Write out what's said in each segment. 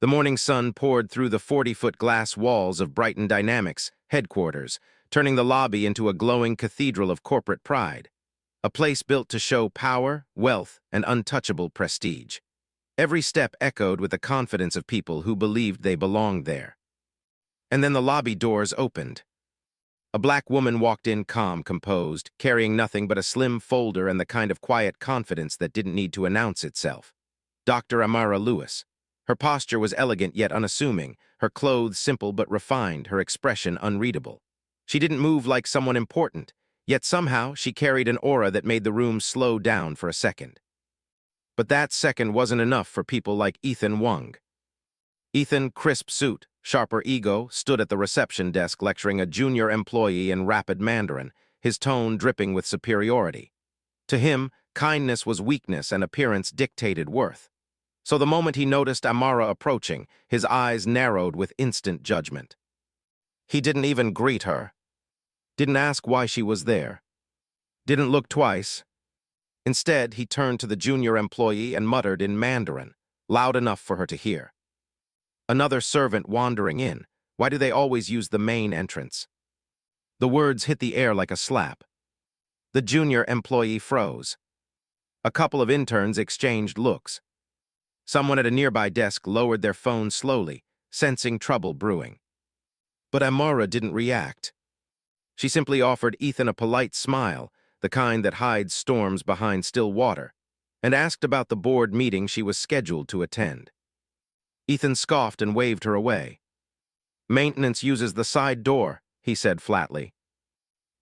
The morning sun poured through the 40-foot glass walls of Brighton Dynamics headquarters, turning the lobby into a glowing cathedral of corporate pride, a place built to show power, wealth, and untouchable prestige. Every step echoed with the confidence of people who believed they belonged there. And then the lobby doors opened. A black woman walked in calm, composed, carrying nothing but a slim folder and the kind of quiet confidence that didn't need to announce itself. Dr. Amara Lewis. Her posture was elegant yet unassuming, her clothes simple but refined, her expression unreadable. She didn't move like someone important, yet somehow she carried an aura that made the room slow down for a second. But that second wasn't enough for people like Ethan Wang. Ethan, crisp suit, sharper ego, stood at the reception desk lecturing a junior employee in rapid Mandarin, his tone dripping with superiority. To him, kindness was weakness and appearance dictated worth. So the moment he noticed Amara approaching, his eyes narrowed with instant judgment. He didn't even greet her. Didn't ask why she was there. Didn't look twice. Instead, he turned to the junior employee and muttered in Mandarin, loud enough for her to hear. "Another servant wandering in. Why do they always use the main entrance?" The words hit the air like a slap. The junior employee froze. A couple of interns exchanged looks. Someone at a nearby desk lowered their phone slowly, sensing trouble brewing. But Amara didn't react. She simply offered Ethan a polite smile, the kind that hides storms behind still water, and asked about the board meeting she was scheduled to attend. Ethan scoffed and waved her away. "Maintenance uses the side door," he said flatly.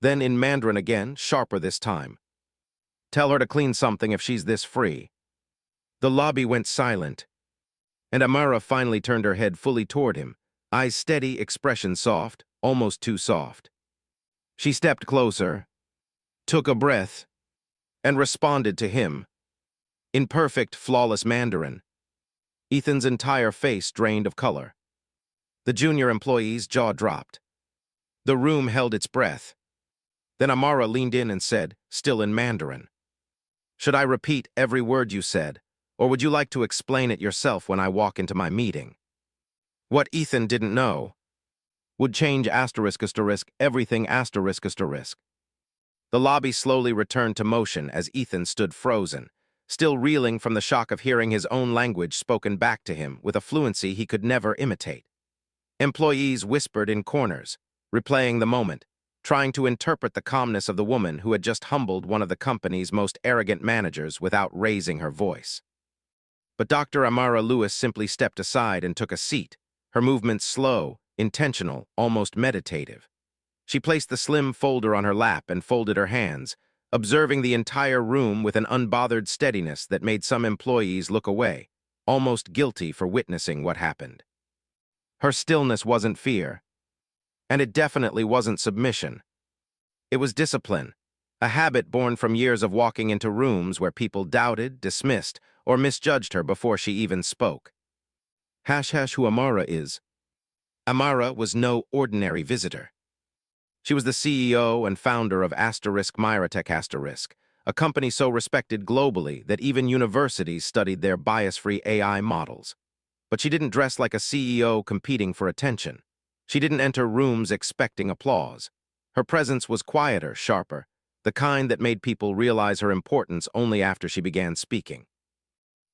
Then in Mandarin again, sharper this time. "Tell her to clean something if she's this free." The lobby went silent, and Amara finally turned her head fully toward him, eyes steady, expression soft, almost too soft. She stepped closer, took a breath, and responded to him. In perfect, flawless Mandarin. Ethan's entire face drained of color. The junior employee's jaw dropped. The room held its breath. Then Amara leaned in and said, still in Mandarin, "Should I repeat every word you said, or would you like to explain it yourself when I walk into my meeting?" What Ethan didn't know would change everything asterisk. The lobby slowly returned to motion as Ethan stood frozen, still reeling from the shock of hearing his own language spoken back to him with a fluency he could never imitate. Employees whispered in corners, replaying the moment, trying to interpret the calmness of the woman who had just humbled one of the company's most arrogant managers without raising her voice. But Dr. Amara Lewis simply stepped aside and took a seat, her movements slow, intentional, almost meditative. She placed the slim folder on her lap and folded her hands, observing the entire room with an unbothered steadiness that made some employees look away, almost guilty for witnessing what happened. Her stillness wasn't fear, and it definitely wasn't submission. It was discipline, a habit born from years of walking into rooms where people doubted, dismissed, or misjudged her before she even spoke. Who Amara is. Amara was no ordinary visitor. She was the CEO and founder of Myratech, a company so respected globally that even universities studied their bias-free AI models. But she didn't dress like a CEO competing for attention. She didn't enter rooms expecting applause. Her presence was quieter, sharper, the kind that made people realize her importance only after she began speaking.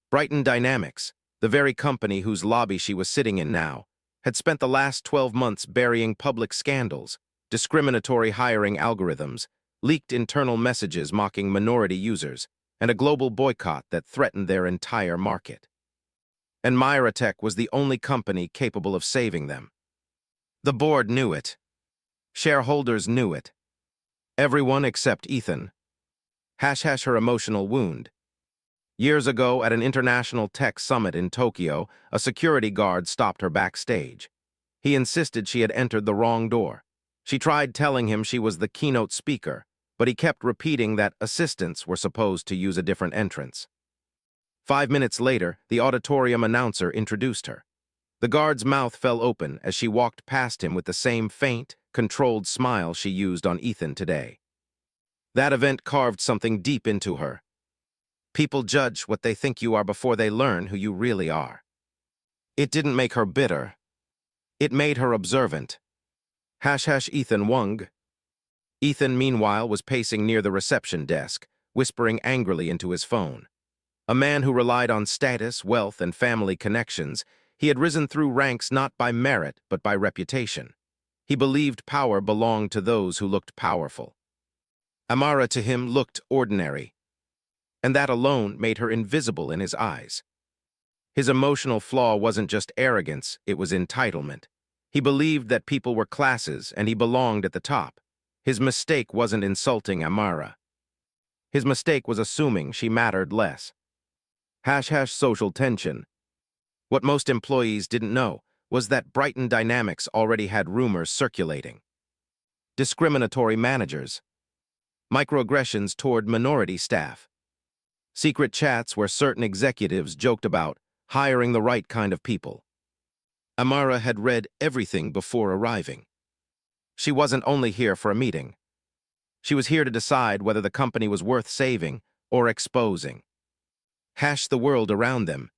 Brighton Dynamics, the very company whose lobby she was sitting in now, had spent the last 12 months burying public scandals, discriminatory hiring algorithms, leaked internal messages mocking minority users, and a global boycott that threatened their entire market. And Myratech was the only company capable of saving them. The board knew it. Shareholders knew it. Everyone except Ethan. Her emotional wound. Years ago, at an international tech summit in Tokyo, a security guard stopped her backstage. He insisted she had entered the wrong door. She tried telling him she was the keynote speaker, but he kept repeating that assistants were supposed to use a different entrance. 5 minutes later, the auditorium announcer introduced her. The guard's mouth fell open as she walked past him with the same faint, controlled smile she used on Ethan today. That event carved something deep into her. People judge what they think you are before they learn who you really are. It didn't make her bitter. It made her observant. Ethan Wung. Ethan, meanwhile, was pacing near the reception desk, whispering angrily into his phone. A man who relied on status, wealth, and family connections, he had risen through ranks not by merit but by reputation. He believed power belonged to those who looked powerful. Amara to him looked ordinary, and that alone made her invisible in his eyes. His emotional flaw wasn't just arrogance, it was entitlement. He believed that people were classes and he belonged at the top. His mistake wasn't insulting Amara. His mistake was assuming she mattered less. Social tension. What most employees didn't know was that Brighton Dynamics already had rumors circulating. Discriminatory managers. Microaggressions toward minority staff. Secret chats where certain executives joked about hiring the right kind of people. Amara had read everything before arriving. She wasn't only here for a meeting. She was here to decide whether the company was worth saving or exposing. The world around them.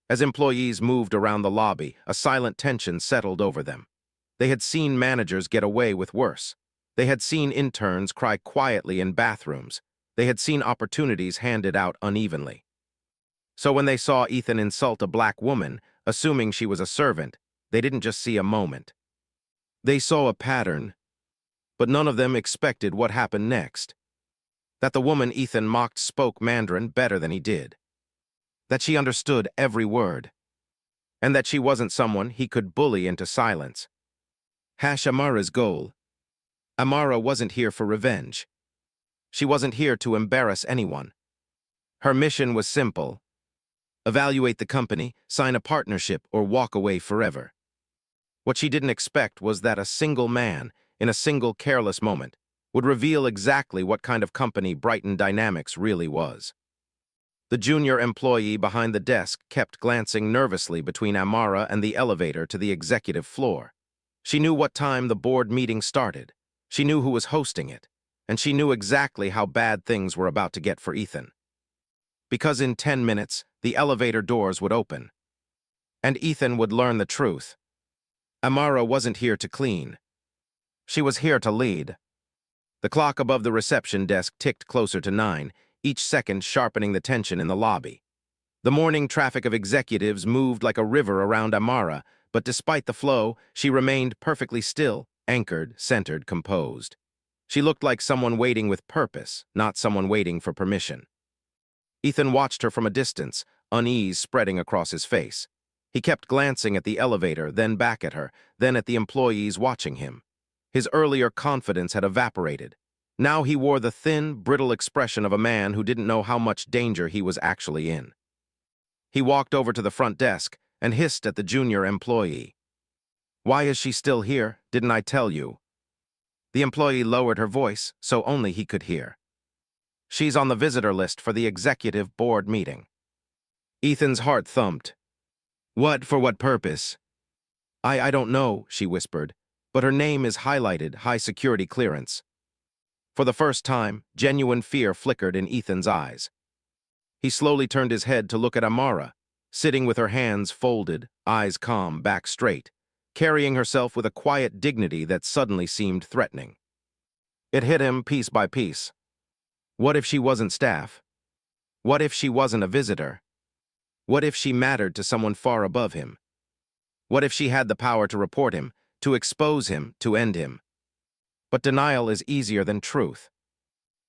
As employees moved around the lobby, a silent tension settled over them. They had seen managers get away with worse. They had seen interns cry quietly in bathrooms. They had seen opportunities handed out unevenly. So when they saw Ethan insult a black woman, assuming she was a servant, they didn't just see a moment. They saw a pattern, but none of them expected what happened next. That the woman Ethan mocked spoke Mandarin better than he did. That she understood every word. And that she wasn't someone he could bully into silence. Amara's goal. Amara wasn't here for revenge. She wasn't here to embarrass anyone. Her mission was simple. Evaluate the company, sign a partnership, or walk away forever. What she didn't expect was that a single man, in a single careless moment, would reveal exactly what kind of company Brighton Dynamics really was. The junior employee behind the desk kept glancing nervously between Amara and the elevator to the executive floor. She knew what time the board meeting started. She knew who was hosting it, and she knew exactly how bad things were about to get for Ethan. Because in 10 minutes, the elevator doors would open. And Ethan would learn the truth. Amara wasn't here to clean. She was here to lead. The clock above the reception desk ticked closer to 9, each second sharpening the tension in the lobby. The morning traffic of executives moved like a river around Amara, but despite the flow, she remained perfectly still, anchored, centered, composed. She looked like someone waiting with purpose, not someone waiting for permission. Ethan watched her from a distance, unease spreading across his face. He kept glancing at the elevator, then back at her, then at the employees watching him. His earlier confidence had evaporated. Now he wore the thin, brittle expression of a man who didn't know how much danger he was actually in. He walked over to the front desk and hissed at the junior employee. "Why is she still here? Didn't I tell you?" The employee lowered her voice so only he could hear. "She's on the visitor list for the executive board meeting." Ethan's heart thumped. For what purpose?" I don't know," she whispered, "but her name is highlighted, high security clearance." For the first time, genuine fear flickered in Ethan's eyes. He slowly turned his head to look at Amara, sitting with her hands folded, eyes calm, back straight, carrying herself with a quiet dignity that suddenly seemed threatening. It hit him piece by piece. What if she wasn't staff? What if she wasn't a visitor? What if she mattered to someone far above him? What if she had the power to report him, to expose him, to end him? But denial is easier than truth.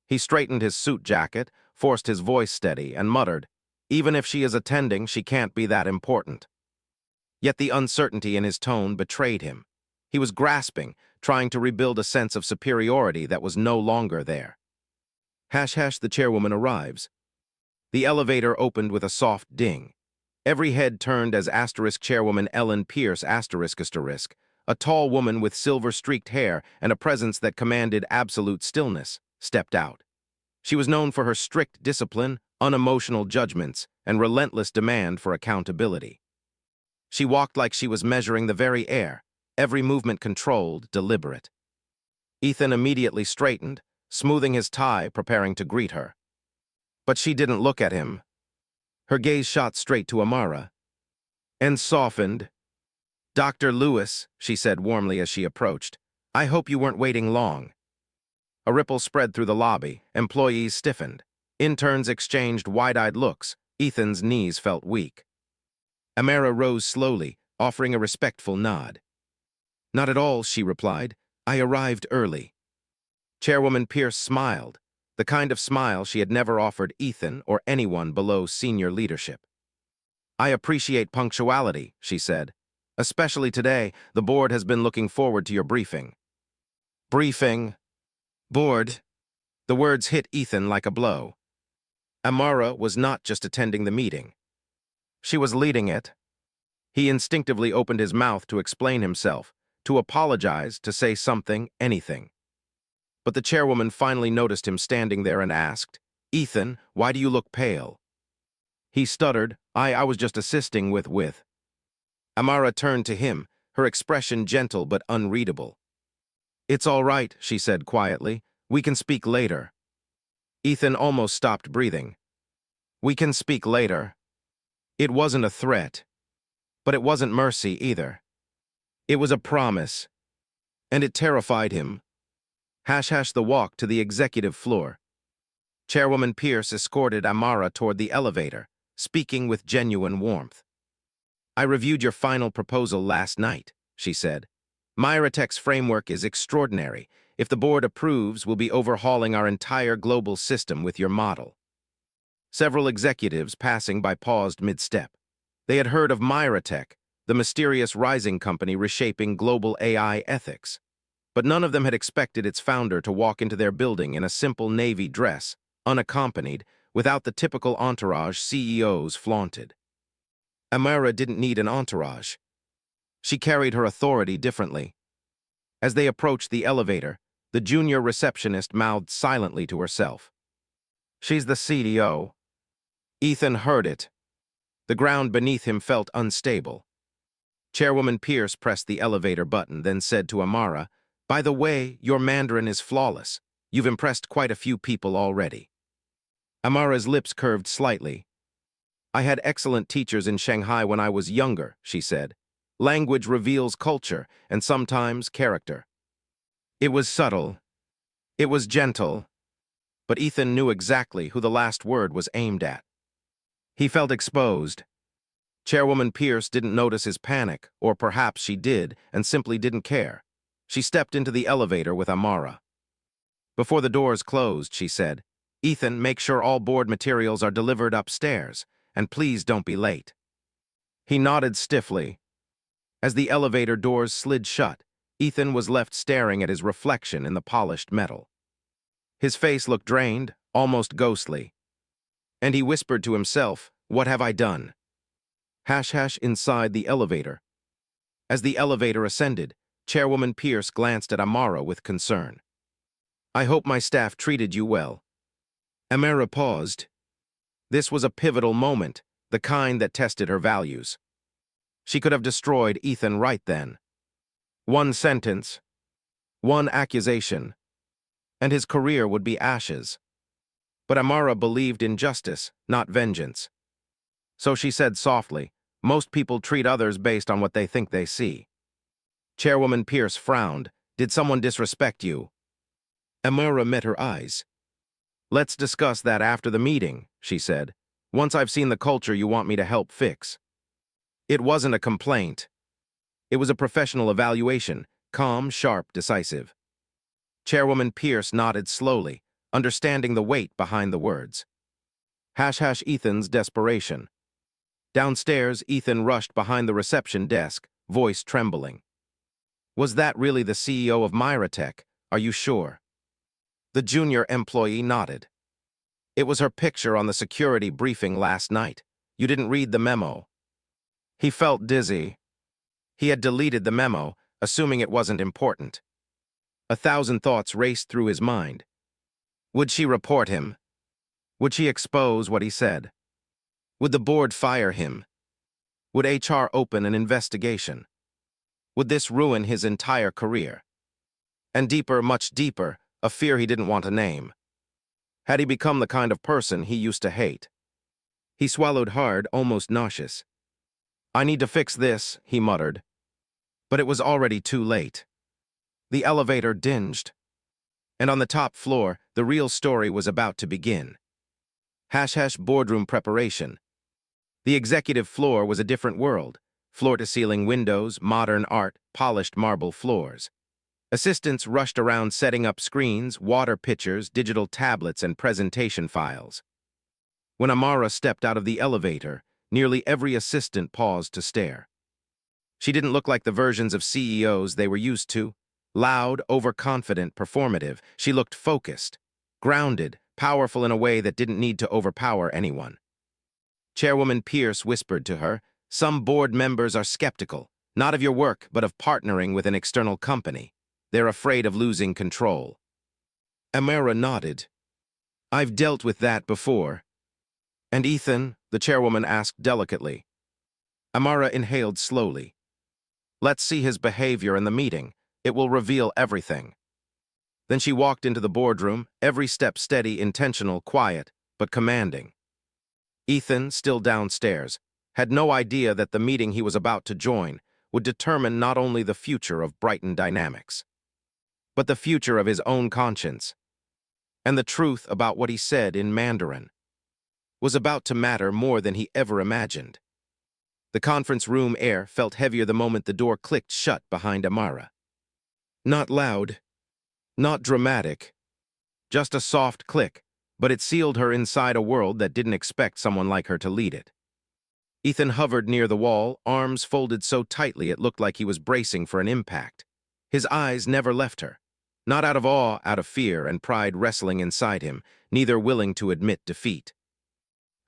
He straightened his suit jacket, forced his voice steady, and muttered, "Even if she is attending, she can't be that important." Yet the uncertainty in his tone betrayed him. He was grasping, trying to rebuild a sense of superiority that was no longer there. The chairwoman arrives. The elevator opened with a soft ding. Every head turned as Chairwoman Ellen Pierce ***, a tall woman with silver-streaked hair and a presence that commanded absolute stillness, stepped out. She was known for her strict discipline, unemotional judgments, and relentless demand for accountability. She walked like she was measuring the very air, every movement controlled, deliberate. Ethan immediately straightened, smoothing his tie, preparing to greet her. But she didn't look at him. Her gaze shot straight to Amara. and softened. "Dr. Lewis," she said warmly as she approached, "I hope you weren't waiting long." A ripple spread through the lobby. Employees stiffened. Interns exchanged wide-eyed looks. Ethan's knees felt weak. Amara rose slowly, offering a respectful nod. "Not at all," she replied. "I arrived early." Chairwoman Pierce smiled, the kind of smile she had never offered Ethan or anyone below senior leadership. "I appreciate punctuality," she said. "Especially today, the board has been looking forward to your briefing." Briefing. Board. The words hit Ethan like a blow. Amara was not just attending the meeting. She was leading it. He instinctively opened his mouth to explain himself, to apologize, to say something, anything. But the chairwoman finally noticed him standing there and asked, "Ethan, why do you look pale?" He stuttered, I was just assisting with. Amara turned to him, her expression gentle but unreadable. "It's all right," she said quietly. "We can speak later." Ethan almost stopped breathing. "We can speak later." It wasn't a threat, but it wasn't mercy either. It was a promise, and it terrified him. The walk to the executive floor. Chairwoman Pierce escorted Amara toward the elevator, speaking with genuine warmth. "I reviewed your final proposal last night," she said. "MyraTech's framework is extraordinary. If the board approves, we'll be overhauling our entire global system with your model." Several executives passing by paused mid-step. They had heard of MyraTech, the mysterious rising company reshaping global AI ethics. But none of them had expected its founder to walk into their building in a simple navy dress, unaccompanied, without the typical entourage CEOs flaunted. Amara didn't need an entourage. She carried her authority differently. As they approached the elevator, the junior receptionist mouthed silently to herself. "She's the CDO." Ethan heard it. The ground beneath him felt unstable. Chairwoman Pierce pressed the elevator button, then said to Amara, "By the way, your Mandarin is flawless. You've impressed quite a few people already." Amara's lips curved slightly. "I had excellent teachers in Shanghai when I was younger," she said. "Language reveals culture, and sometimes character." It was subtle. It was gentle. But Ethan knew exactly who the last word was aimed at. He felt exposed. Chairwoman Pierce didn't notice his panic, or perhaps she did and simply didn't care. She stepped into the elevator with Amara. Before the doors closed, she said, "Ethan, make sure all board materials are delivered upstairs, and please don't be late." He nodded stiffly. As the elevator doors slid shut, Ethan was left staring at his reflection in the polished metal. His face looked drained, almost ghostly. And he whispered to himself, "What have I done?" Inside the elevator. As the elevator ascended, Chairwoman Pierce glanced at Amara with concern. "I hope my staff treated you well." Amara paused. This was a pivotal moment, the kind that tested her values. She could have destroyed Ethan right then. One sentence, one accusation, and his career would be ashes. But Amara believed in justice, not vengeance. So she said softly, "Most people treat others based on what they think they see." Chairwoman Pierce frowned. "Did someone disrespect you?" Amara met her eyes. "Let's discuss that after the meeting," she said. "Once I've seen the culture you want me to help fix." It wasn't a complaint. It was a professional evaluation, calm, sharp, decisive. Chairwoman Pierce nodded slowly, understanding the weight behind the words. Ethan's desperation. Downstairs, Ethan rushed behind the reception desk, voice trembling. "Was that really the CEO of MyraTech? Are you sure?" The junior employee nodded. "It was her picture on the security briefing last night. You didn't read the memo." He felt dizzy. He had deleted the memo, assuming it wasn't important. 1,000 thoughts raced through his mind. Would she report him? Would she expose what he said? Would the board fire him? Would HR open an investigation? Would this ruin his entire career? And deeper, much deeper, a fear he didn't want to name. Had he become the kind of person he used to hate? He swallowed hard, almost nauseous. I need to fix this, he muttered. But it was already too late. The elevator dinged. And on the top floor, the real story was about to begin. Boardroom preparation. The executive floor was a different world. Floor-to-ceiling windows, modern art, polished marble floors. Assistants rushed around setting up screens, water pitchers, digital tablets, and presentation files. When Amara stepped out of the elevator, nearly every assistant paused to stare. She didn't look like the versions of CEOs they were used to. Loud, overconfident, performative, she looked focused, grounded, powerful in a way that didn't need to overpower anyone. Chairwoman Pierce whispered to her, "Some board members are skeptical, not of your work, but of partnering with an external company. They're afraid of losing control." Amara nodded. "I've dealt with that before." "And Ethan?" the chairwoman asked delicately. Amara inhaled slowly. "Let's see his behavior in the meeting. It will reveal everything." Then she walked into the boardroom, every step steady, intentional, quiet, but commanding. Ethan, still downstairs, had no idea that the meeting he was about to join would determine not only the future of Brighton Dynamics, but the future of his own conscience. And the truth about what he said in Mandarin was about to matter more than he ever imagined. The conference room air felt heavier the moment the door clicked shut behind Amara. Not loud, not dramatic, just a soft click, but it sealed her inside a world that didn't expect someone like her to lead it. Ethan hovered near the wall, arms folded so tightly it looked like he was bracing for an impact. His eyes never left her, not out of awe, out of fear and pride wrestling inside him, neither willing to admit defeat.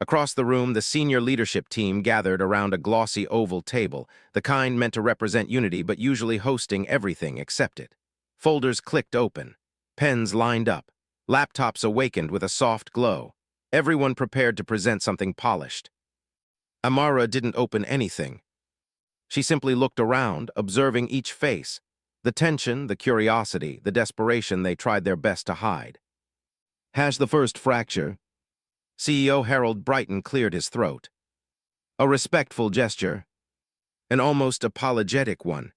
Across the room, the senior leadership team gathered around a glossy oval table, the kind meant to represent unity but usually hosting everything except it. Folders clicked open, pens lined up, laptops awakened with a soft glow, everyone prepared to present something polished. Amara didn't open anything. She simply looked around, observing each face, the tension, the curiosity, the desperation they tried their best to hide. The first fracture. CEO Harold Brighton cleared his throat. A respectful gesture, an almost apologetic one.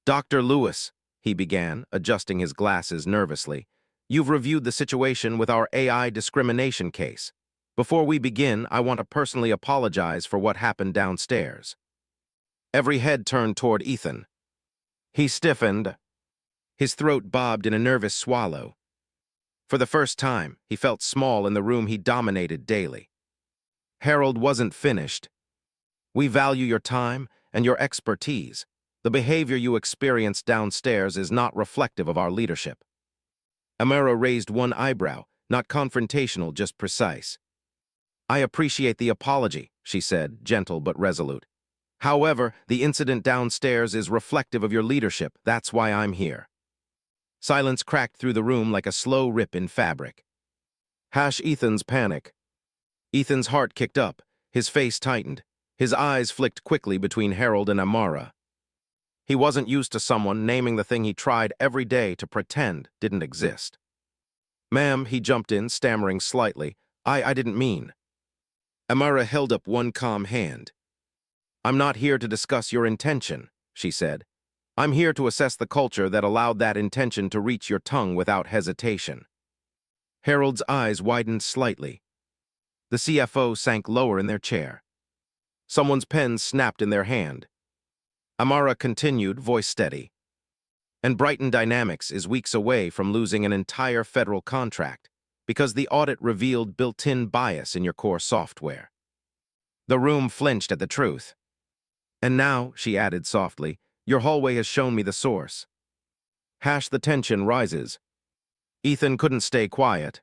"Dr. Lewis," he began, adjusting his glasses nervously, "you've reviewed the situation with our AI discrimination case. Before we begin, I want to personally apologize for what happened downstairs." Every head turned toward Ethan. He stiffened. His throat bobbed in a nervous swallow. For the first time, he felt small in the room he dominated daily. Harold wasn't finished. "We value your time and your expertise. The behavior you experienced downstairs is not reflective of our leadership." Amara raised one eyebrow, not confrontational, just precise. "I appreciate the apology," she said, gentle but resolute. "However, the incident downstairs is reflective of your leadership. That's why I'm here." Silence cracked through the room like a slow rip in fabric. Ethan's panic. Ethan's heart kicked up, his face tightened, his eyes flicked quickly between Harold and Amara. He wasn't used to someone naming the thing he tried every day to pretend didn't exist. "Ma'am," he jumped in, stammering slightly, I didn't mean." Amara held up one calm hand. "I'm not here to discuss your intention," she said. "I'm here to assess the culture that allowed that intention to reach your tongue without hesitation." Harold's eyes widened slightly. The CFO sank lower in their chair. Someone's pen snapped in their hand. Amara continued, voice steady. "And Brighton Dynamics is weeks away from losing an entire federal contract because the audit revealed built-in bias in your core software." The room flinched at the truth. "And now," she added softly, "your hallway has shown me the source." The tension rises. Ethan couldn't stay quiet.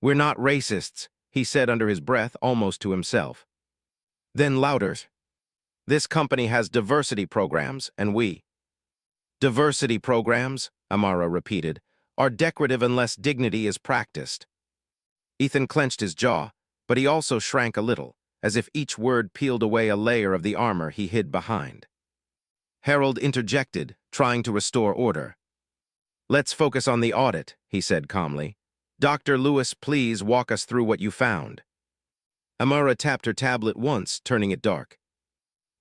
"We're not racists," he said under his breath, almost to himself. Then louder. "This company has diversity programs, and we—" "Diversity programs," Amara repeated, "are decorative unless dignity is practiced." Ethan clenched his jaw, but he also shrank a little, as if each word peeled away a layer of the armor he hid behind. Harold interjected, trying to restore order. "Let's focus on the audit," he said calmly. "Dr. Lewis, please walk us through what you found." Amara tapped her tablet once, turning it dark.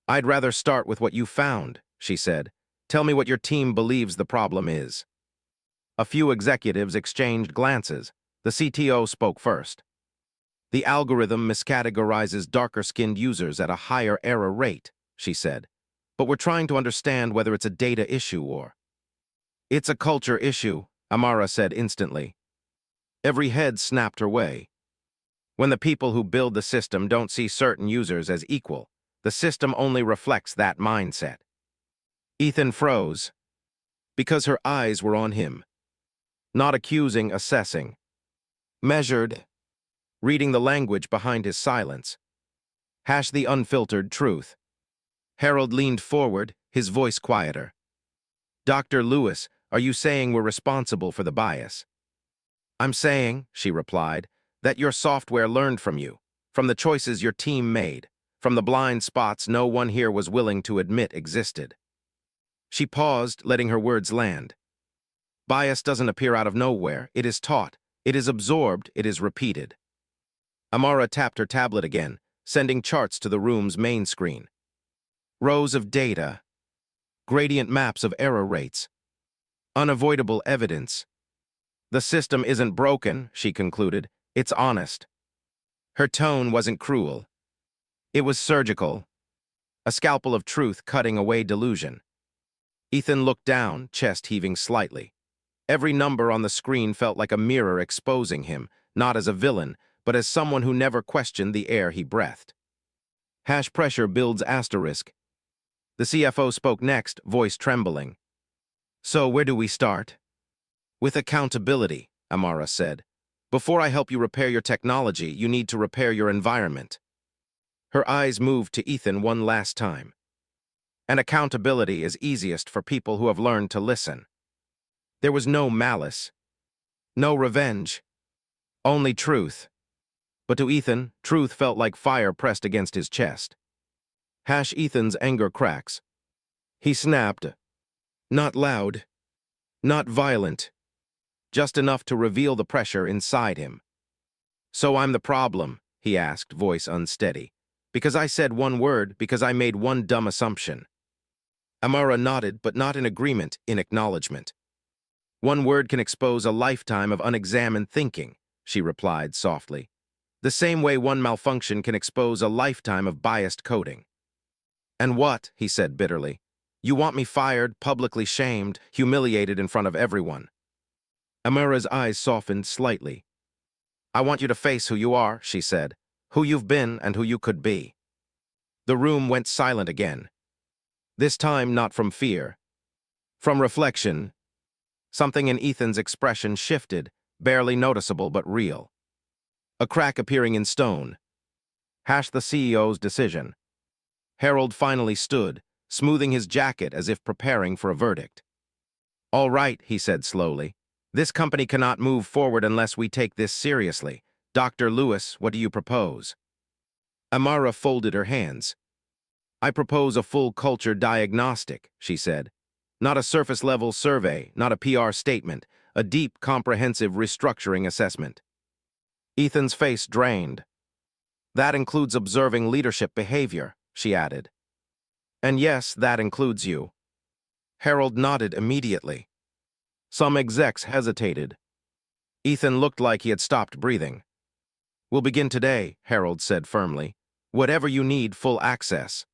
I'd rather start with what you found, she said. Tell me what your team believes the problem is. A few executives exchanged glances. The CTO spoke first. The algorithm miscategorizes darker-skinned users at a higher error rate, she said. But we're trying to understand whether it's a data issue or... It's a culture issue, Amara said instantly. Every head snapped her way. When the people who build the system don't see certain users as equal, the system only reflects that mindset. Ethan froze, because her eyes were on him. Not accusing, assessing. Measured, reading the language behind his silence. The unfiltered truth. Harold leaned forward, his voice quieter. Dr. Lewis, are you saying we're responsible for the bias? I'm saying, she replied, that your software learned from you, from the choices your team made, from the blind spots no one here was willing to admit existed. She paused, letting her words land. Bias doesn't appear out of nowhere. It is taught. It is absorbed. It is repeated. Amara tapped her tablet again, sending charts to the room's main screen. Rows of data. Gradient maps of error rates. Unavoidable evidence. The system isn't broken, she concluded. It's honest. Her tone wasn't cruel. It was surgical. A scalpel of truth cutting away delusion. Ethan looked down, chest heaving slightly. Every number on the screen felt like a mirror exposing him, not as a villain, but as someone who never questioned the air he breathed. Pressure builds asterisk. The CFO spoke next, voice trembling. So where do we start? With accountability, Amara said. Before I help you repair your technology, you need to repair your environment. Her eyes moved to Ethan one last time. And accountability is easiest for people who have learned to listen. There was no malice, no revenge, only truth. But to Ethan, truth felt like fire pressed against his chest. Ethan's anger cracks. He snapped. Not loud, not violent, just enough to reveal the pressure inside him. So I'm the problem, he asked, voice unsteady. Because I said one word, because I made one dumb assumption. Amara nodded, but not in agreement, in acknowledgement. One word can expose a lifetime of unexamined thinking, she replied softly. The same way one malfunction can expose a lifetime of biased coding. And what, he said bitterly, you want me fired, publicly shamed, humiliated in front of everyone. Amara's eyes softened slightly. I want you to face who you are, she said, who you've been and who you could be. The room went silent again. This time not from fear. From reflection. Something in Ethan's expression shifted, barely noticeable but real. A crack appearing in stone. The CEO's decision. Harold finally stood, smoothing his jacket as if preparing for a verdict. All right, he said slowly. This company cannot move forward unless we take this seriously. Dr. Lewis, what do you propose? Amara folded her hands. I propose a full culture diagnostic, she said. Not a surface-level survey, not a PR statement, a deep, comprehensive restructuring assessment. Ethan's face drained. That includes observing leadership behavior, she added. And yes, that includes you. Harold nodded immediately. Some execs hesitated. Ethan looked like he had stopped breathing. We'll begin today, Harold said firmly. Whatever you need, full access.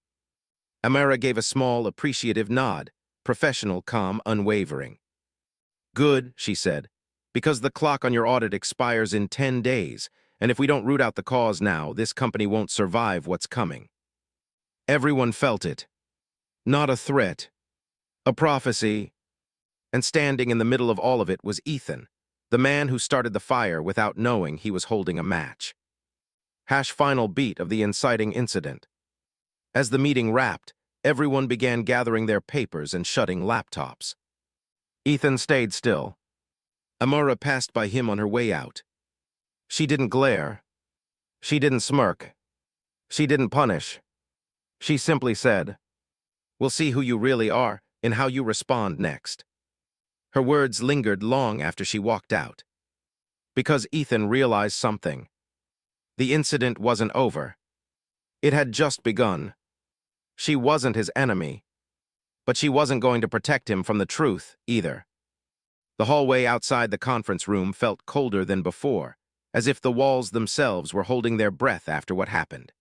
Amara gave a small, appreciative nod, professional, calm, unwavering. Good, she said, because the clock on your audit expires in 10 days, and if we don't root out the cause now, this company won't survive what's coming. Everyone felt it. Not a threat, a prophecy. And standing in the middle of all of it was Ethan, the man who started the fire without knowing he was holding a match. Final beat of the inciting incident. As the meeting wrapped, everyone began gathering their papers and shutting laptops. Ethan stayed still. Amara passed by him on her way out. She didn't glare. She didn't smirk. She didn't punish. She simply said, "We'll see who you really are and how you respond next." Her words lingered long after she walked out. Because Ethan realized something. The incident wasn't over. It had just begun. She wasn't his enemy, but she wasn't going to protect him from the truth either. The hallway outside the conference room felt colder than before, as if the walls themselves were holding their breath after what happened.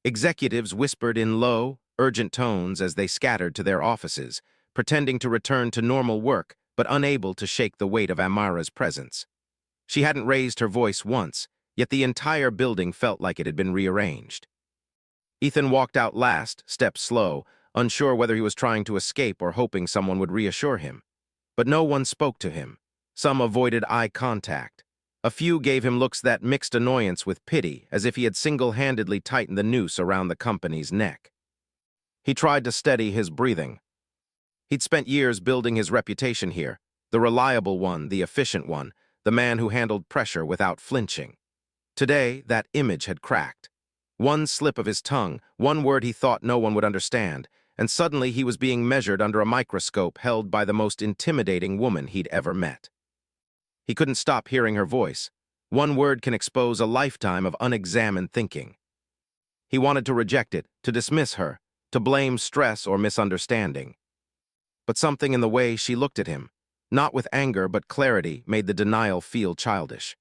Executives whispered in low, urgent tones as they scattered to their offices, pretending to return to normal work but unable to shake the weight of Amara's presence. She hadn't raised her voice once, yet the entire building felt like it had been rearranged. Ethan walked out last, steps slow, unsure whether he was trying to escape or hoping someone would reassure him. But no one spoke to him. Some avoided eye contact. A few gave him looks that mixed annoyance with pity, as if he had single-handedly tightened the noose around the company's neck. He tried to steady his breathing. He'd spent years building his reputation here, the reliable one, the efficient one, the man who handled pressure without flinching. Today, that image had cracked. One slip of his tongue, one word he thought no one would understand, and suddenly he was being measured under a microscope held by the most intimidating woman he'd ever met. He couldn't stop hearing her voice. One word can expose a lifetime of unexamined thinking. He wanted to reject it, to dismiss her, to blame stress or misunderstanding. But something in the way she looked at him, not with anger but clarity, made the denial feel childish.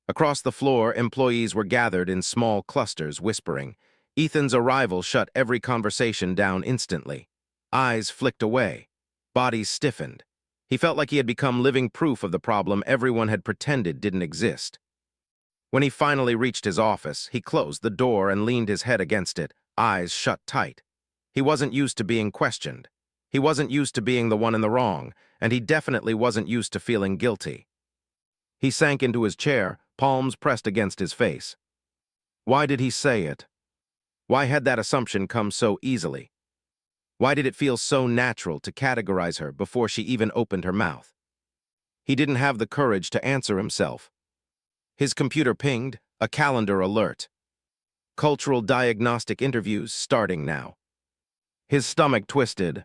Across the floor, employees were gathered in small clusters, whispering. Ethan's arrival shut every conversation down instantly. Eyes flicked away. Bodies stiffened. He felt like he had become living proof of the problem everyone had pretended didn't exist. When he finally reached his office, he closed the door and leaned his head against it, eyes shut tight. He wasn't used to being questioned. He wasn't used to being the one in the wrong, and he definitely wasn't used to feeling guilty. He sank into his chair, palms pressed against his face. Why did he say it? Why had that assumption come so easily? Why did it feel so natural to categorize her before she even opened her mouth? He didn't have the courage to answer himself. His computer pinged, a calendar alert. Cultural diagnostic interviews starting now. His stomach twisted.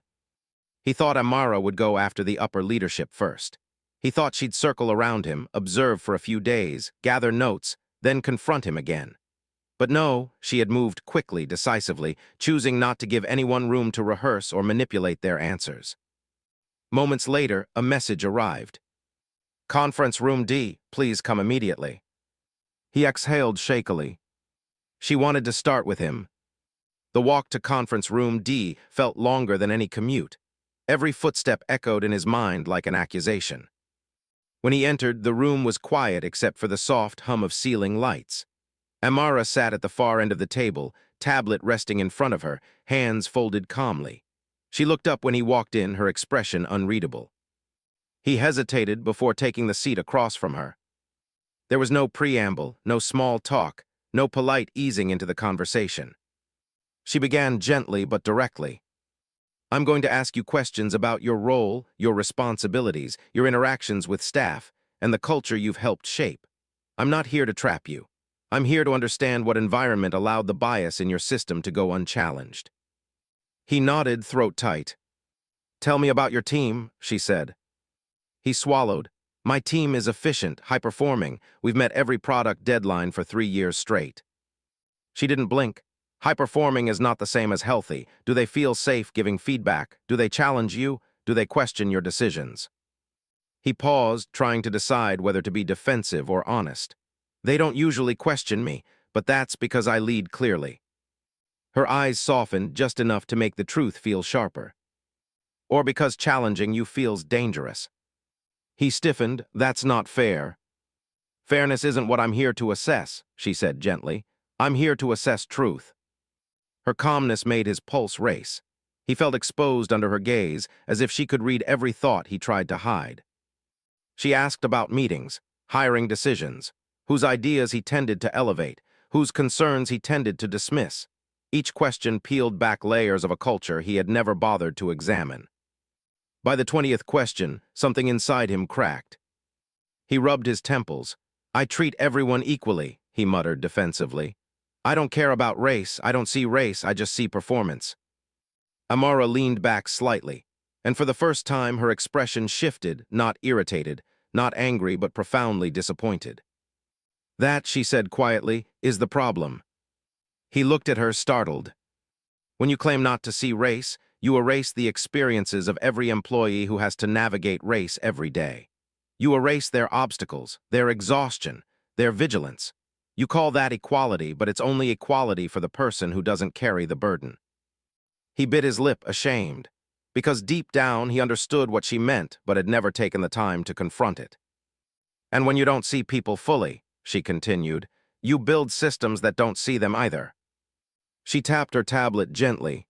He thought Amara would go after the upper leadership first. He thought she'd circle around him, observe for a few days, gather notes, then confront him again. But no, she had moved quickly, decisively, choosing not to give anyone room to rehearse or manipulate their answers. Moments later, a message arrived. Conference Room D, please come immediately. He exhaled shakily. She wanted to start with him. The walk to Conference Room D felt longer than any commute. Every footstep echoed in his mind like an accusation. When he entered, the room was quiet except for the soft hum of ceiling lights. Amara sat at the far end of the table, tablet resting in front of her, hands folded calmly. She looked up when he walked in, her expression unreadable. He hesitated before taking the seat across from her. There was no preamble, no small talk, no polite easing into the conversation. She began gently but directly. I'm going to ask you questions about your role, your responsibilities, your interactions with staff, and the culture you've helped shape. I'm not here to trap you. I'm here to understand what environment allowed the bias in your system to go unchallenged. He nodded, throat tight. Tell me about your team, she said. He swallowed. My team is efficient, high-performing. We've met every product deadline for 3 years straight. She didn't blink. High-performing is not the same as healthy. Do they feel safe giving feedback? Do they challenge you? Do they question your decisions? He paused, trying to decide whether to be defensive or honest. They don't usually question me, but that's because I lead clearly. Her eyes softened just enough to make the truth feel sharper. Or because challenging you feels dangerous. He stiffened. That's not fair. Fairness isn't what I'm here to assess, she said gently. I'm here to assess truth. Her calmness made his pulse race. He felt exposed under her gaze, as if she could read every thought he tried to hide. She asked about meetings, hiring decisions, whose ideas he tended to elevate, whose concerns he tended to dismiss. Each question peeled back layers of a culture he had never bothered to examine. By the 20th question, something inside him cracked. He rubbed his temples. I treat everyone equally, he muttered defensively. I don't care about race, I don't see race, I just see performance. Amara leaned back slightly, and for the first time her expression shifted, not irritated, not angry, but profoundly disappointed. That, she said quietly, is the problem. He looked at her, startled. When you claim not to see race, you erase the experiences of every employee who has to navigate race every day. You erase their obstacles, their exhaustion, their vigilance. You call that equality, but it's only equality for the person who doesn't carry the burden. He bit his lip, ashamed, because deep down he understood what she meant but had never taken the time to confront it. And when you don't see people fully, she continued, you build systems that don't see them either. She tapped her tablet gently.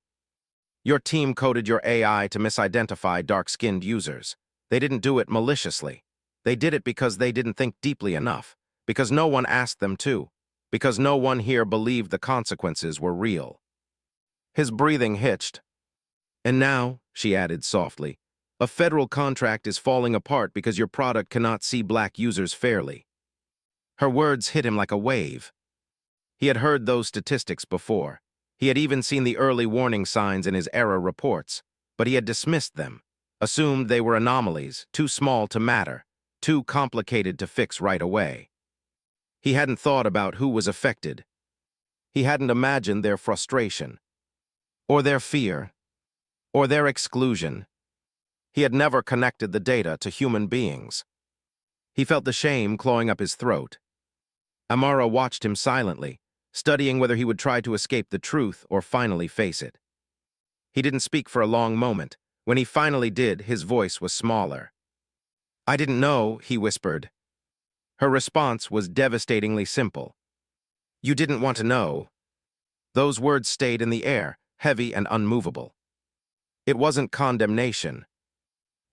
Your team coded your AI to misidentify dark-skinned users. They didn't do it maliciously. They did it because they didn't think deeply enough, because no one asked them to, because no one here believed the consequences were real. His breathing hitched. And now, she added softly, a federal contract is falling apart because your product cannot see black users fairly. Her words hit him like a wave. He had heard those statistics before. He had even seen the early warning signs in his error reports, but he had dismissed them, assumed they were anomalies, too small to matter, too complicated to fix right away. He hadn't thought about who was affected. He hadn't imagined their frustration, or their fear, or their exclusion. He had never connected the data to human beings. He felt the shame clawing up his throat. Amara watched him silently, studying whether he would try to escape the truth or finally face it. He didn't speak for a long moment. When he finally did, his voice was smaller. I didn't know, he whispered. Her response was devastatingly simple. You didn't want to know. Those words stayed in the air, heavy and unmovable. It wasn't condemnation.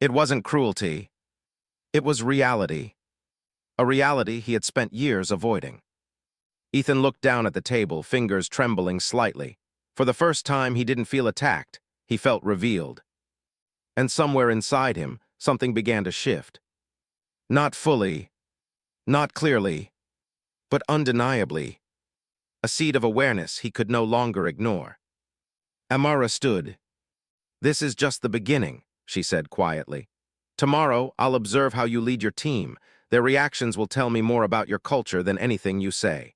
It wasn't cruelty. It was reality. A reality he had spent years avoiding. Ethan looked down at the table, fingers trembling slightly. For the first time, he didn't feel attacked. He felt revealed. And somewhere inside him, something began to shift. Not fully, not clearly, but undeniably. A seed of awareness he could no longer ignore. Amara stood. This is just the beginning, she said quietly. Tomorrow, I'll observe how you lead your team. Their reactions will tell me more about your culture than anything you say.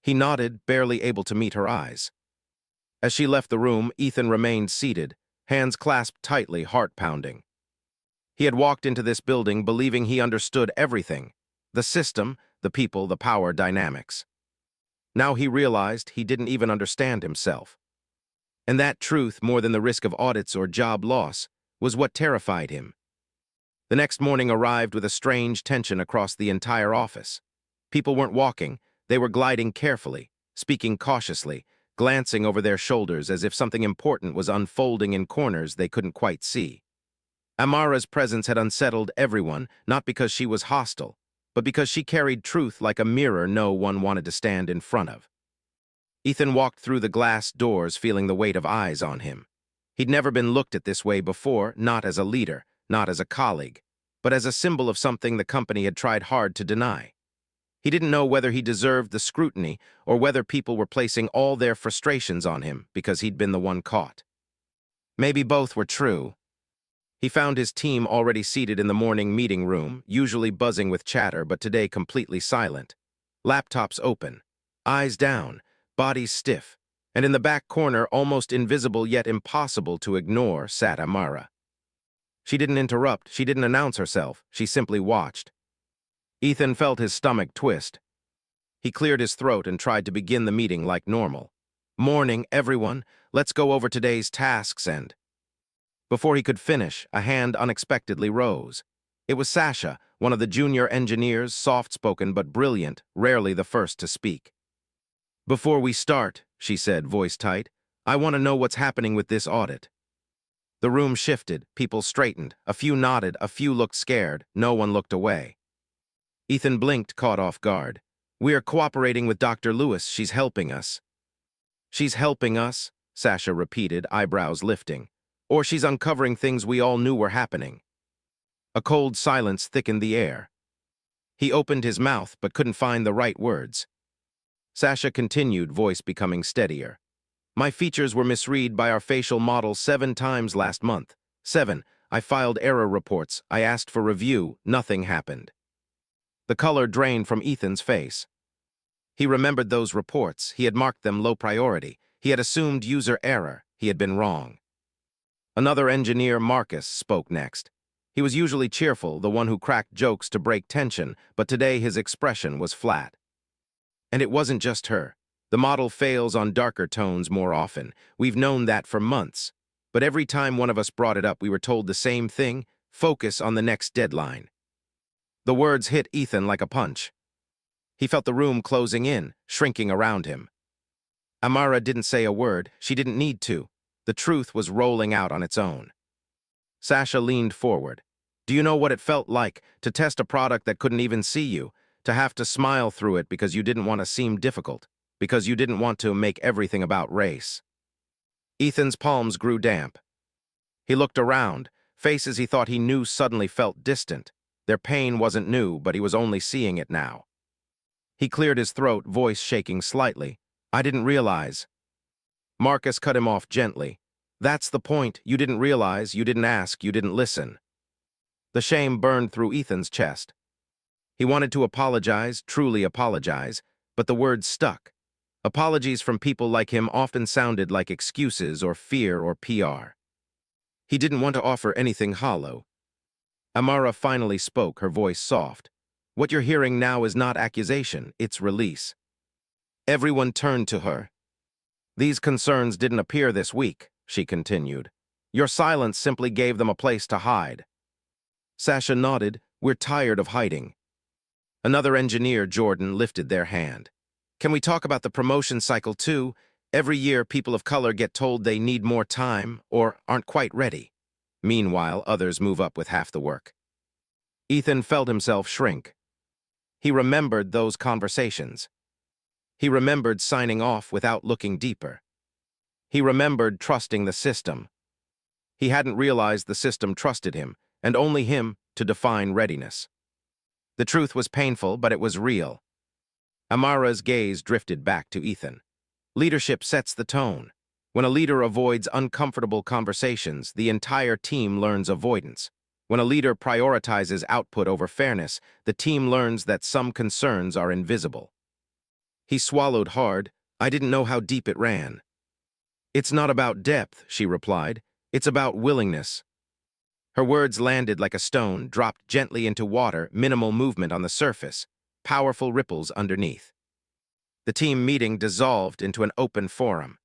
He nodded, barely able to meet her eyes. As she left the room, Ethan remained seated, hands clasped tightly, heart pounding. He had walked into this building believing he understood everything, the system, the people, the power dynamics. Now he realized he didn't even understand himself. And that truth, more than the risk of audits or job loss, was what terrified him. The next morning arrived with a strange tension across the entire office. People weren't walking, they were gliding carefully, speaking cautiously, glancing over their shoulders as if something important was unfolding in corners they couldn't quite see. Amara's presence had unsettled everyone, not because she was hostile, but because she carried truth like a mirror no one wanted to stand in front of. Ethan walked through the glass doors feeling the weight of eyes on him. He'd never been looked at this way before, not as a leader, not as a colleague, but as a symbol of something the company had tried hard to deny. He didn't know whether he deserved the scrutiny or whether people were placing all their frustrations on him because he'd been the one caught. Maybe both were true. He found his team already seated in the morning meeting room, usually buzzing with chatter, but today completely silent. Laptops open, eyes down, bodies stiff, and in the back corner, almost invisible yet impossible to ignore, sat Amara. She didn't interrupt, she didn't announce herself, she simply watched. Ethan felt his stomach twist. He cleared his throat and tried to begin the meeting like normal. Morning, everyone. Let's go over today's tasks and... Before he could finish, a hand unexpectedly rose. It was Sasha, one of the junior engineers, soft-spoken but brilliant, rarely the first to speak. Before we start, she said, voice tight, I want to know what's happening with this audit. The room shifted, people straightened, a few nodded, a few looked scared, no one looked away. Ethan blinked, caught off guard. We are cooperating with Dr. Lewis. She's helping us. She's helping us, Sasha repeated, eyebrows lifting. Or she's uncovering things we all knew were happening. A cold silence thickened the air. He opened his mouth but couldn't find the right words. Sasha continued, voice becoming steadier. My features were misread by our facial model 7 times last month. 7. I filed error reports. I asked for review. Nothing happened. The color drained from Ethan's face. He remembered those reports. He had marked them low priority. He had assumed user error. He had been wrong. Another engineer, Marcus, spoke next. He was usually cheerful, the one who cracked jokes to break tension, but today his expression was flat. And it wasn't just her. The model fails on darker tones more often. We've known that for months. But every time one of us brought it up, we were told the same thing: focus on the next deadline. The words hit Ethan like a punch. He felt the room closing in, shrinking around him. Amara didn't say a word. She didn't need to. The truth was rolling out on its own. Sasha leaned forward. Do you know what it felt like to test a product that couldn't even see you, to have to smile through it because you didn't want to seem difficult, because you didn't want to make everything about race? Ethan's palms grew damp. He looked around. Faces he thought he knew suddenly felt distant. Their pain wasn't new, but he was only seeing it now. He cleared his throat, voice shaking slightly. I didn't realize. Marcus cut him off gently. That's the point. You didn't realize, you didn't ask, you didn't listen. The shame burned through Ethan's chest. He wanted to apologize, truly apologize, but the words stuck. Apologies from people like him often sounded like excuses or fear or PR. He didn't want to offer anything hollow. Amara finally spoke, her voice soft. What you're hearing now is not accusation, it's release. Everyone turned to her. These concerns didn't appear this week, she continued. Your silence simply gave them a place to hide. Sasha nodded. We're tired of hiding. Another engineer, Jordan, lifted their hand. Can we talk about the promotion cycle too? Every year, people of color get told they need more time or aren't quite ready. Meanwhile, others move up with half the work. Ethan felt himself shrink. He remembered those conversations. He remembered signing off without looking deeper. He remembered trusting the system. He hadn't realized the system trusted him, and only him, to define readiness. The truth was painful, but it was real. Amara's gaze drifted back to Ethan. Leadership sets the tone. When a leader avoids uncomfortable conversations, the entire team learns avoidance. When a leader prioritizes output over fairness, the team learns that some concerns are invisible. He swallowed hard. I didn't know how deep it ran. It's not about depth, she replied. It's about willingness. Her words landed like a stone, dropped gently into water, minimal movement on the surface, powerful ripples underneath. The team meeting dissolved into an open forum.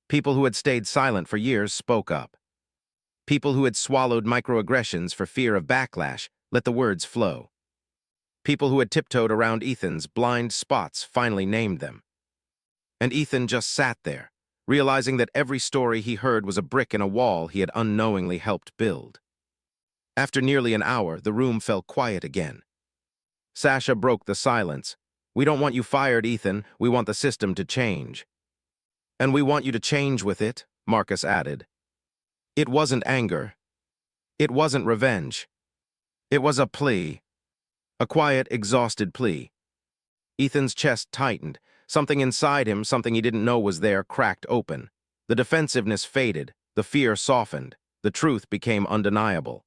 People who had stayed silent for years spoke up. People who had swallowed microaggressions for fear of backlash let the words flow. People who had tiptoed around Ethan's blind spots finally named them. And Ethan just sat there, realizing that every story he heard was a brick in a wall he had unknowingly helped build. After nearly an hour, the room fell quiet again. Sasha broke the silence. We don't want you fired, Ethan. We want the system to change. And we want you to change with it, Marcus added. It wasn't anger. It wasn't revenge. It was a plea. A quiet, exhausted plea. Ethan's chest tightened. Something inside him, something he didn't know was there, cracked open. The defensiveness faded. The fear softened. The truth became undeniable.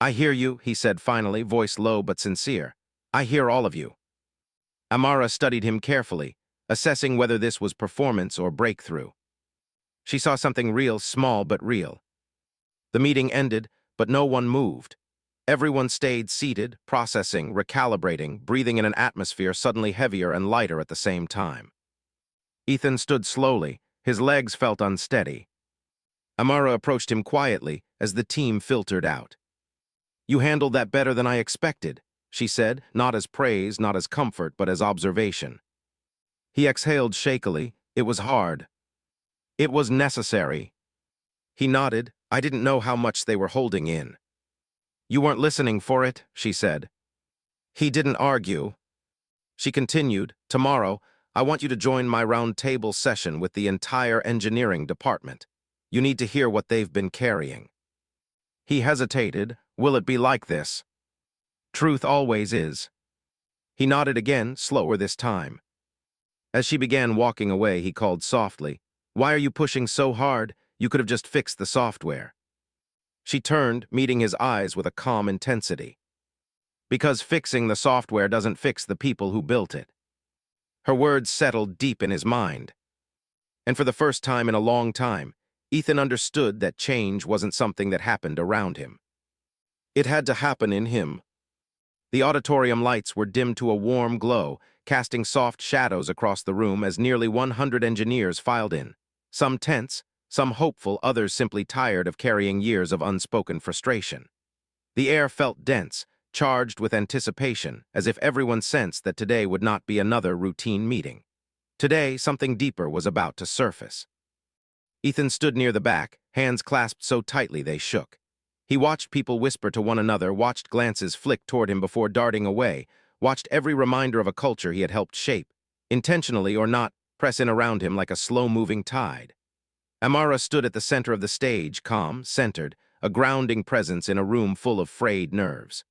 I hear you, he said finally, voice low but sincere. I hear all of you. Amara studied him carefully, assessing whether this was performance or breakthrough. She saw something real, small but real. The meeting ended, but no one moved. Everyone stayed seated, processing, recalibrating, breathing in an atmosphere suddenly heavier and lighter at the same time. Ethan stood slowly. His legs felt unsteady. Amara approached him quietly as the team filtered out. You handled that better than I expected, she said, not as praise, not as comfort, but as observation. He exhaled shakily. It was hard. It was necessary. He nodded. I didn't know how much they were holding in. You weren't listening for it, she said. He didn't argue. She continued, tomorrow, I want you to join my round table session with the entire engineering department. You need to hear what they've been carrying. He hesitated. Will it be like this? Truth always is. He nodded again, slower this time. As she began walking away, he called softly, Why are you pushing so hard? You could have just fixed the software. She turned, meeting his eyes with a calm intensity. Because fixing the software doesn't fix the people who built it. Her words settled deep in his mind. And for the first time in a long time, Ethan understood that change wasn't something that happened around him. It had to happen in him. The auditorium lights were dimmed to a warm glow, casting soft shadows across the room as nearly 100 engineers filed in. Some tense, some hopeful, others simply tired of carrying years of unspoken frustration. The air felt dense, charged with anticipation, as if everyone sensed that today would not be another routine meeting. Today, something deeper was about to surface. Ethan stood near the back, hands clasped so tightly they shook. He watched people whisper to one another, watched glances flick toward him before darting away, watched every reminder of a culture he had helped shape, intentionally or not, press in around him like a slow-moving tide. Amara stood at the center of the stage, calm, centered, a grounding presence in a room full of frayed nerves.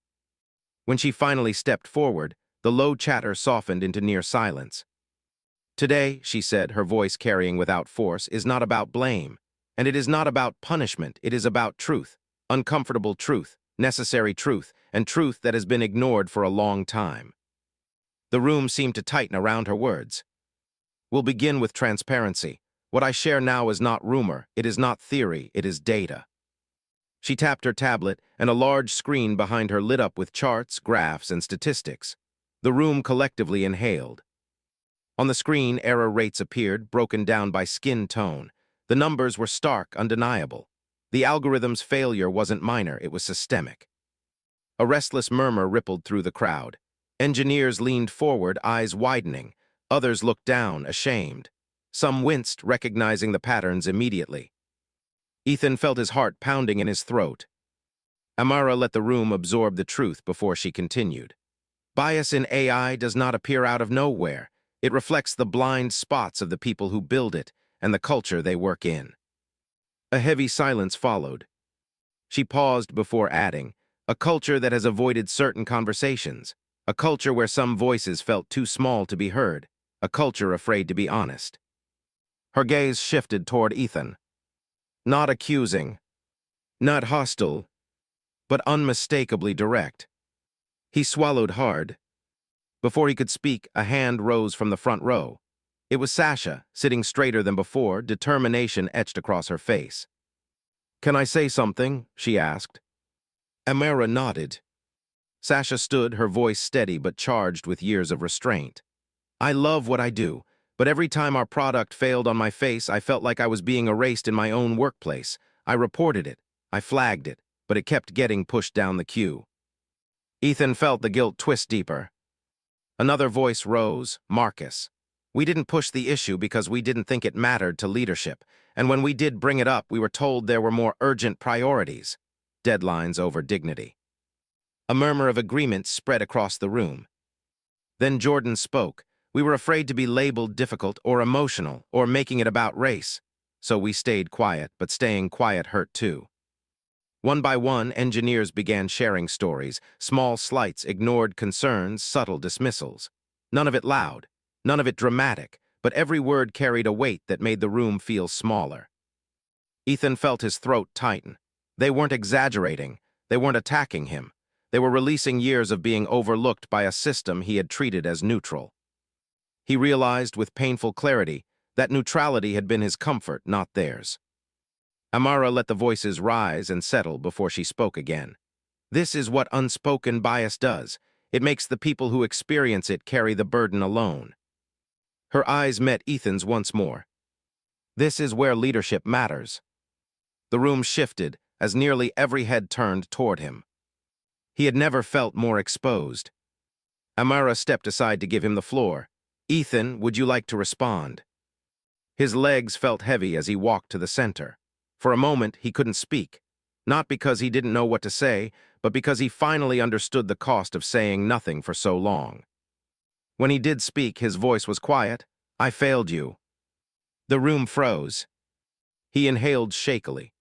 When she finally stepped forward, the low chatter softened into near silence. "Today," she said, her voice carrying without force, "is not about blame, and it is not about punishment, it is about truth. Uncomfortable truth, necessary truth, and truth that has been ignored for a long time." The room seemed to tighten around her words. "We'll begin with transparency. What I share now is not rumor, it is not theory, it is data." She tapped her tablet, and a large screen behind her lit up with charts, graphs, and statistics. The room collectively inhaled. On the screen, error rates appeared, broken down by skin tone. The numbers were stark, undeniable. The algorithm's failure wasn't minor, it was systemic. A restless murmur rippled through the crowd. Engineers leaned forward, eyes widening. Others looked down, ashamed. Some winced, recognizing the patterns immediately. Ethan felt his heart pounding in his throat. Amara let the room absorb the truth before she continued. Bias in AI does not appear out of nowhere. It reflects the blind spots of the people who build it and the culture they work in. A heavy silence followed. She paused before adding, "A culture that has avoided certain conversations. A culture where some voices felt too small to be heard. A culture afraid to be honest." Her gaze shifted toward Ethan. Not accusing, not hostile, but unmistakably direct. He swallowed hard. Before he could speak, a hand rose from the front row. It was Sasha, sitting straighter than before, determination etched across her face. "Can I say something?" she asked. Amara nodded. Sasha stood, her voice steady but charged with years of restraint. "I love what I do, but every time our product failed on my face, I felt like I was being erased in my own workplace. I reported it, I flagged it, but it kept getting pushed down the queue." Ethan felt the guilt twist deeper. Another voice rose, Marcus. "We didn't push the issue because we didn't think it mattered to leadership, and when we did bring it up, we were told there were more urgent priorities. Deadlines over dignity." A murmur of agreement spread across the room. Then Jordan spoke. "We were afraid to be labeled difficult or emotional or making it about race. So we stayed quiet, but staying quiet hurt too." One by one, engineers began sharing stories, small slights, ignored concerns, subtle dismissals. None of it loud, none of it dramatic, but every word carried a weight that made the room feel smaller. Ethan felt his throat tighten. They weren't exaggerating, they weren't attacking him. They were releasing years of being overlooked by a system he had treated as neutral. He realized with painful clarity that neutrality had been his comfort, not theirs. Amara let the voices rise and settle before she spoke again. "This is what unspoken bias does. It makes the people who experience it carry the burden alone." Her eyes met Ethan's once more. "This is where leadership matters." The room shifted as nearly every head turned toward him. He had never felt more exposed. Amara stepped aside to give him the floor. "Ethan, would you like to respond?" His legs felt heavy as he walked to the center. For a moment, he couldn't speak, not because he didn't know what to say, but because he finally understood the cost of saying nothing for so long. When he did speak, his voice was quiet. "I failed you." The room froze. He inhaled shakily.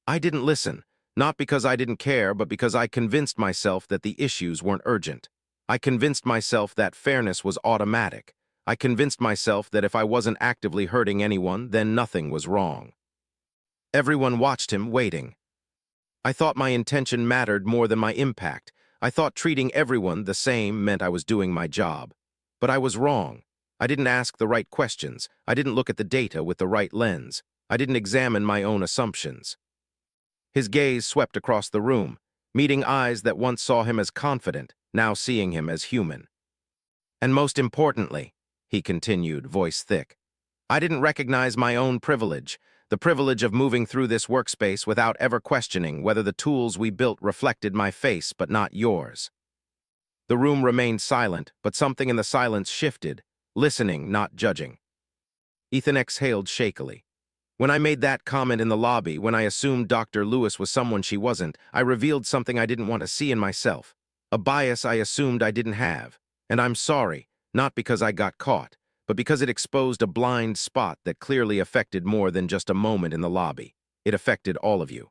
"I didn't listen, not because I didn't care, but because I convinced myself that the issues weren't urgent. I convinced myself that fairness was automatic. I convinced myself that if I wasn't actively hurting anyone, then nothing was wrong." Everyone watched him, waiting. "I thought my intention mattered more than my impact. I thought treating everyone the same meant I was doing my job. But I was wrong. I didn't ask the right questions. I didn't look at the data with the right lens. I didn't examine my own assumptions. His gaze swept across the room, meeting eyes that once saw him as confident, now seeing him as human. And most importantly, he continued, voice thick, I didn't recognize my own privilege, the privilege of moving through this workspace without ever questioning whether the tools we built reflected my face but not yours. The room remained silent, but something in the silence shifted, listening, not judging. Ethan exhaled shakily. When I made that comment in the lobby, when I assumed Dr. Lewis was someone she wasn't, I revealed something I didn't want to see in myself, a bias I assumed I didn't have. And I'm sorry, not because I got caught, but because it exposed a blind spot that clearly affected more than just a moment in the lobby. It affected all of you.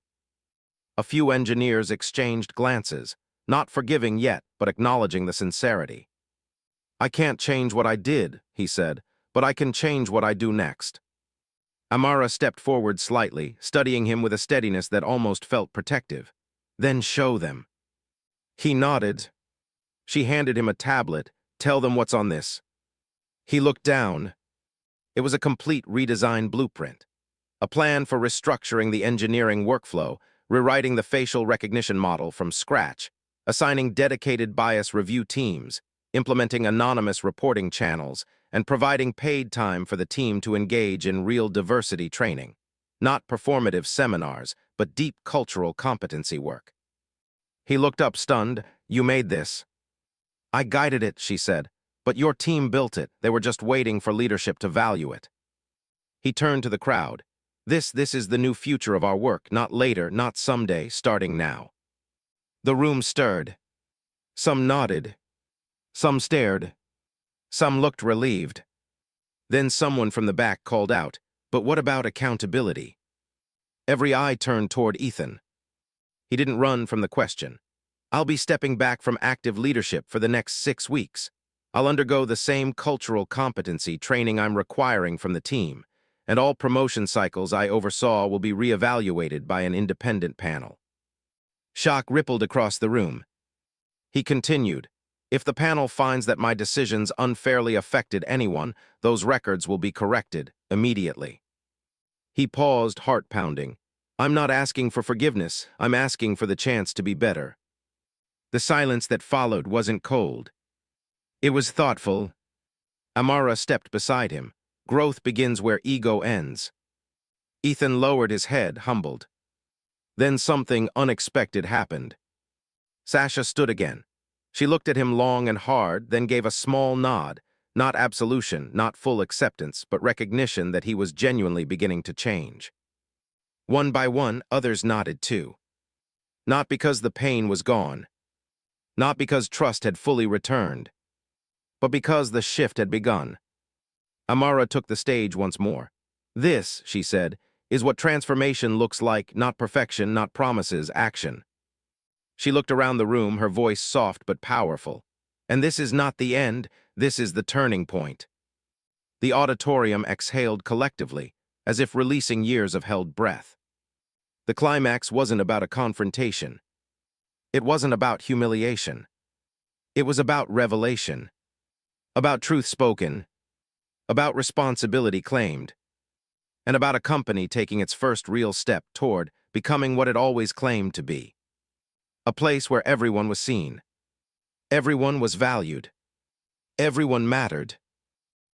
A few engineers exchanged glances, not forgiving yet, but acknowledging the sincerity. I can't change what I did, he said, but I can change what I do next. Amara stepped forward slightly, studying him with a steadiness that almost felt protective. Then show them. He nodded. She handed him a tablet. Tell them what's on this. He looked down. It was a complete redesign blueprint. A plan for restructuring the engineering workflow, rewriting the facial recognition model from scratch, assigning dedicated bias review teams, implementing anonymous reporting channels, and providing paid time for the team to engage in real diversity training. Not performative seminars, but deep cultural competency work. He looked up stunned. You made this. I guided it, she said, but your team built it. They were just waiting for leadership to value it. He turned to the crowd. This is the new future of our work, not later, not someday, starting now. The room stirred. Some nodded. Some stared. Some looked relieved. Then someone from the back called out, but what about accountability? Every eye turned toward Ethan. He didn't run from the question. I'll be stepping back from active leadership for the next 6 weeks. I'll undergo the same cultural competency training I'm requiring from the team, and all promotion cycles I oversaw will be reevaluated by an independent panel. Shock rippled across the room. He continued, if the panel finds that my decisions unfairly affected anyone, those records will be corrected immediately. He paused, heart pounding. I'm not asking for forgiveness, I'm asking for the chance to be better. The silence that followed wasn't cold. It was thoughtful. Amara stepped beside him. Growth begins where ego ends. Ethan lowered his head, humbled. Then something unexpected happened. Sasha stood again. She looked at him long and hard, then gave a small nod, not absolution, not full acceptance, but recognition that he was genuinely beginning to change. One by one, others nodded too. Not because the pain was gone, not because trust had fully returned, but because the shift had begun. Amara took the stage once more. This, she said, is what transformation looks like, not perfection, not promises, action. She looked around the room, her voice soft but powerful. And this is not the end, this is the turning point. The auditorium exhaled collectively, as if releasing years of held breath. The climax wasn't about a confrontation. It wasn't about humiliation. It was about revelation. About truth spoken. About responsibility claimed. And about a company taking its first real step toward becoming what it always claimed to be. A place where everyone was seen. Everyone was valued. Everyone mattered.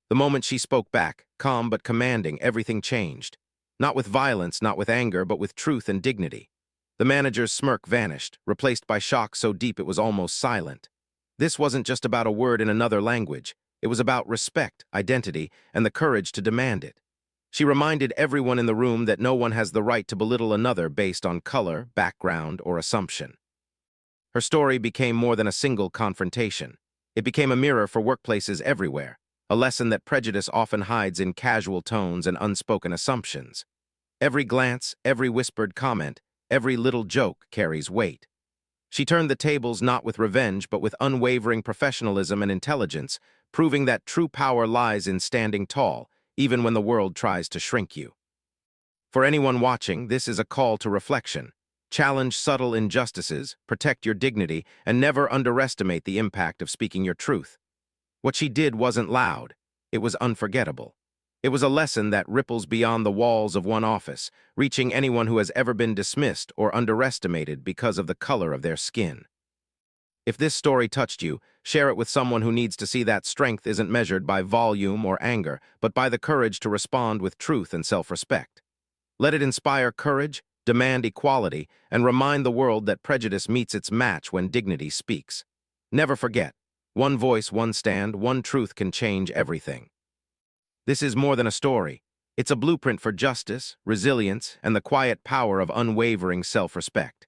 The moment she spoke back, calm but commanding, everything changed. Not with violence, not with anger, but with truth and dignity. The manager's smirk vanished, replaced by shock so deep it was almost silent. This wasn't just about a word in another language. It was about respect, identity, and the courage to demand it. She reminded everyone in the room that no one has the right to belittle another based on color, background, or assumption. Her story became more than a single confrontation. It became a mirror for workplaces everywhere, a lesson that prejudice often hides in casual tones and unspoken assumptions. Every glance, every whispered comment, every little joke carries weight. She turned the tables not with revenge but with unwavering professionalism and intelligence, proving that true power lies in standing tall, even when the world tries to shrink you. For anyone watching, this is a call to reflection. Challenge subtle injustices, protect your dignity, and never underestimate the impact of speaking your truth. What she did wasn't loud. it was unforgettable. It was a lesson that ripples beyond the walls of one office, reaching anyone who has ever been dismissed or underestimated because of the color of their skin. If this story touched you, share it with someone who needs to see that strength isn't measured by volume or anger, but by the courage to respond with truth and self-respect. Let it inspire courage, demand equality, and remind the world that prejudice meets its match when dignity speaks. Never forget, one voice, one stand, one truth can change everything. This is more than a story. It's a blueprint for justice, resilience, and the quiet power of unwavering self-respect.